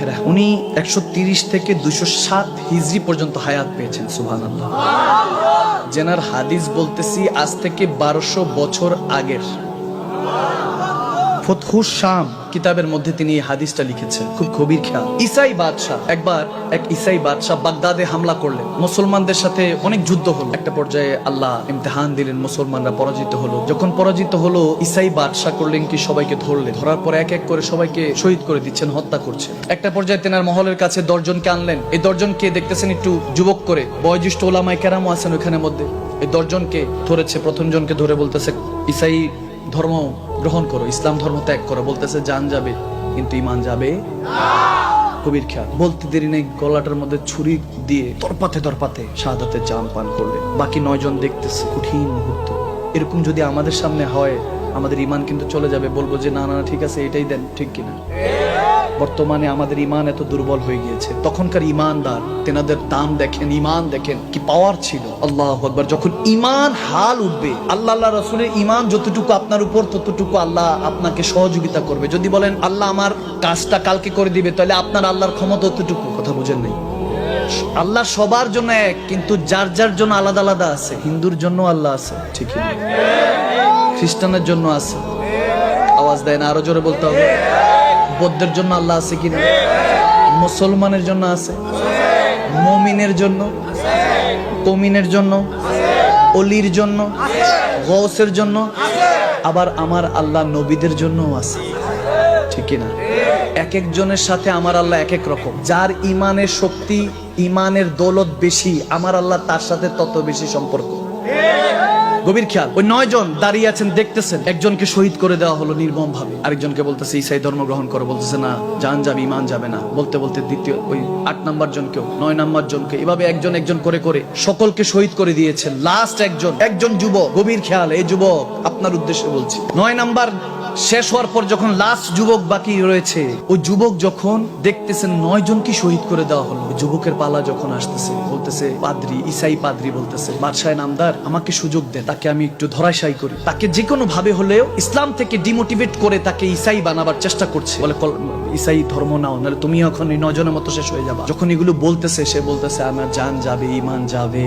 আখিরাহ। উনি 130 থেকে 207 হিজরি পর্যন্ত হায়াত পেয়েছেন। সুবহানাল্লাহ। জেনার হাদিস বলতেছি আজ থেকে 1200 বছর আগের। ফতহুস শাম কিতাবের মধ্যে তিনি এই হাদিসটা লিখেছেন। খুব গভীর খেয়াল। ঈসাই বাদশাহ একবার এক ঈসাই বাদশাহ বাগদাদে হামলা করলেন। মুসলমানদের সাথে অনেক যুদ্ধ হলো। একটা পর্যায়ে আল্লাহ ইমতিহান দিলেন, মুসলমানরা পরাজিত হলো। যখন পরাজিত হলো, ঈসাই বাদশাহ করলেন কি সবাইকে ধরলেন। ধরার পর এক এক করে সবাইকে শহীদ করে দিচ্ছেন, হত্যা করছেন। একটা পর্যায়ে তেনার মহলের কাছে 10 জনকে আনলেন। এই 10 জনকে দেখতেছেন একটু যুবক করে, বয়োজ্যেষ্ঠ ওলামায়ে কেরামও আছেন ওখানের মধ্যে। এই 10 জনকে ধরেছে। প্রথম জনকে ধরে বলতেছে ঈসাই ধর্ম গ্রহণ করো, ইসলাম ধর্ম ত্যাগ করো। বলতেছে জান যাবে কিন্তু ঈমান যাবে না। কবির খেয়াল। বলতে দেরি নেই, গলাটার মধ্যে ছুরি দিয়ে তরপাতে শাহাদাতের জাম পান করলেন। বাকি 9 জন দেখতেছে। কঠিন মুহূর্ত। এরকম যদি আমাদের সামনে হয়, আমাদের ঈমান কিন্তু চলে যাবে। বলবো যে না না ঠিক আছে, এটাই দেন, ঠিক কিনা? বর্তমানে আমাদের ঈমান এত দুর্বল হয়ে গিয়েছে। তখনকার ঈমানদার, তেনাদের দাম দেখেন, ঈমান দেখেন কি পাওয়ার ছিল। আল্লাহু আকবার। যখন ঈমান হাল উঠবে, আল্লাহ রাসূলের ঈমান যতটুকু আপনার উপর, ততটুকু আল্লাহ আপনাকে সহযোগিতা করবে। যদি বলেন আল্লাহ আমার কাজটা কালকে করে দিবে, তাহলে আপনার আল্লাহর ক্ষমতা ততটুকু। কথা বুঝেন নাই? আল্লাহ সবার জন্য এক, কিন্তু যার যার জন্য আলাদা আলাদা আছে। হিন্দুর জন্য আল্লাহ আছে, ঠিক না? খ্রিস্টানের জন্য আছে। আওয়াজ দেয় না, আরো জোরে বলতে হবে। বৌদ্ধের জন্য আল্লাহ আছে কিনা? মুসলমানের জন্য আছে, মুমিনের জন্য, তমিনের জন্য, অলির জন্য, গৌসের জন্য, আবার আমার আল্লাহ নবীদের জন্য আছে, ঠিক কিনা? এক একজনের সাথে আমার আল্লাহ এক এক রকম। যার ঈমানের শক্তি, ঈমানের দৌলত বেশি, আমার আল্লাহ তার সাথে তত বেশি সম্পর্ক। গভীর খেয়াল। ওই 9 জন দাঁড়িয়ে আছেন, দেখতেছেন। একজনকে শহীদ করে দেওয়া হলো নির্মম ভাবে। আরেকজনকে বলতেছে ঈসাই ধর্ম গ্রহণ করো। বলতেছে না, জান যাবে, ঈমান যাবে না। বলতে বলতে দ্বিতীয় ওই 8 নাম্বার জনকেও, 9 নাম্বার জনকে, এভাবে একজন একজন করে করে সকলকে শহীদ করে দিয়েছেন। লাস্ট একজন যুবক। গভীর খেয়াল। এই যুবক আপনার উদ্দেশ্যে বলছি। 9 নাম্বার শেষ হওয়ার পর যখন লাস্ট যুবক বাকি রয়েছে, ওই যুবক যখন দেখতেছেন 9 জনকে শহীদ করে দেওয়া হলো, যুবকের পালা যখন আসতেছে, বলতেছে পাদ্রী, ঈসাই পাদ্রী বলতেছে, বাদশাহ নামদার আমাকে সুযোগ দেন, তাকে আমি একটু ধরাশায়ী করি। তাকে যে কোনো ভাবে হলেও ইসলাম থেকে ডিমোটিভেট করে তাকে ঈসাই বানাবার চেষ্টা করছে। বলে ঈসাই ধর্ম নাও, নাহলে তুমি এখন এই 9 জনের মতো শেষ হয়ে যাবা। যখন এগুলো বলতেছে, সে বলতেছে আমার জান যাবে, ঈমান যাবে।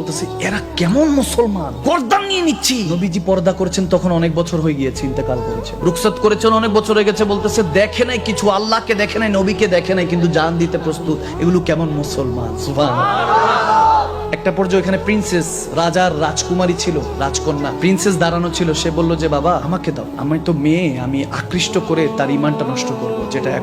বলতেছে এরা কেমন মুসলমান, গর্দান নিয়ে নিচ্ছি। নবীজি পর্দা করেছেন তখন অনেক বছর হয়ে গিয়েছে, ইন্তেকাল করেছেন। রুখসাত করেছেন অনেক বছর হয়ে গেছে। বলতেছে দেখে নাই কিছু, আল্লাহকে দেখে নাই, নবীকে দেখে নাই, কিন্তু জান দিতে প্রস্তুত। এগুলো কেমন মুসলমান? সুবহানাল্লাহ। একটা পর্যায়ে এখানে প্রিন্সেস, রাজার রাজকুমারী ছিল, রাজকন্যা প্রিন্সেস দাঁড়ানো ছিল। সে বলল যে বাবা আমাকে দাও, আমি তো মেয়ে, আমি আকৃষ্ট করে তার ঈমানটা নষ্ট করব, যেটা এখন